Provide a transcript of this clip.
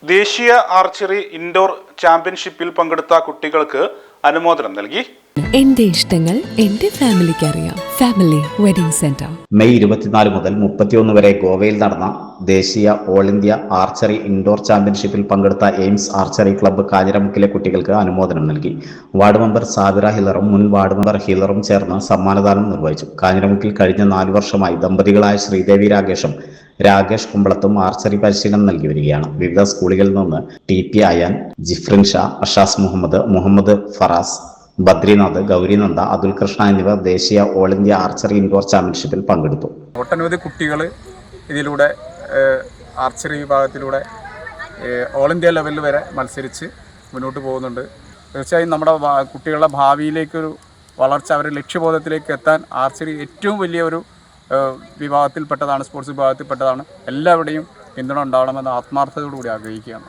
ദേശീയ archery indoor ചാമ്പ്യൻഷിപ്പിൽ പങ്കെടുത്ത കുട്ടികൾക്ക് അനുമോദനം നൽകി. എന്റെ ഇഷ്ടങ്ങൾ എന്റെ ഫാമിലിക്ക് അറിയാം. Family wedding centre. മെയ് 24 മുതൽ 31 വരെ ഗോവയിൽ നടന്ന ദേശീയ ഓൾ ഇന്ത്യ ആർച്ചറി ഇൻഡോർ ചാമ്പ്യൻഷിപ്പിൽ പങ്കെടുത്ത എയിംസ് ആർച്ചറി ക്ലബ്ബ് കാഞ്ഞിരമുക്കിലെ കുട്ടികൾക്ക് അനുമോദനം നൽകി. വാർഡ് മെമ്പർ സാബിറ ഹിലറും മുൻ വാർഡ് മെമ്പർ ഹിലറും ചേർന്ന് സമ്മാനദാനം നിർവഹിച്ചു. കാഞ്ഞിരമുക്കിൽ കഴിഞ്ഞ 4 വർഷമായി ദമ്പതികളായ ശ്രീദേവി രാകേഷ് കുമ്പളത്തും ആർച്ചറി പരിശീലനം നൽകി വരികയാണ്. വിവിധ സ്കൂളുകളിൽ നിന്ന് TP അയാൻ, ജിഫ്രിൻ ഷാ, അഷാസ് മുഹമ്മദ് ഫറാസ്, ബദ്രിനാഥ്, ഗൗരിനന്ദ, അതുൽ കൃഷ്ണ എന്നിവർ ദേശീയ ഓൾ ഇന്ത്യ ആർച്ചറി ഇൻഡോർ ചാമ്പ്യൻഷിപ്പിൽ പങ്കെടുത്തു. ഒട്ടനവധി കുട്ടികൾ ഇതിലൂടെ ആർച്ചറി വിഭാഗത്തിലൂടെ ഓൾ ഇന്ത്യ ലെവലിൽ വരെ മത്സരിച്ച് മുന്നോട്ട് പോകുന്നുണ്ട്. തീർച്ചയായും നമ്മുടെ കുട്ടികളുടെ ഭാവിയിലേക്കൊരു വളർച്ച, അവരുടെ ലക്ഷ്യബോധത്തിലേക്ക് എത്താൻ ആർച്ചറി ഏറ്റവും വലിയ ഒരു വിഭാഗത്തിൽപ്പെട്ടതാണ്, സ്പോർട്സ് വിഭാഗത്തിൽപ്പെട്ടതാണ്. എല്ലാവരുടെയും പിന്തുണ ഉണ്ടാവണമെന്ന് ആത്മാർത്ഥതയോടുകൂടി ആഗ്രഹിക്കുകയാണ്.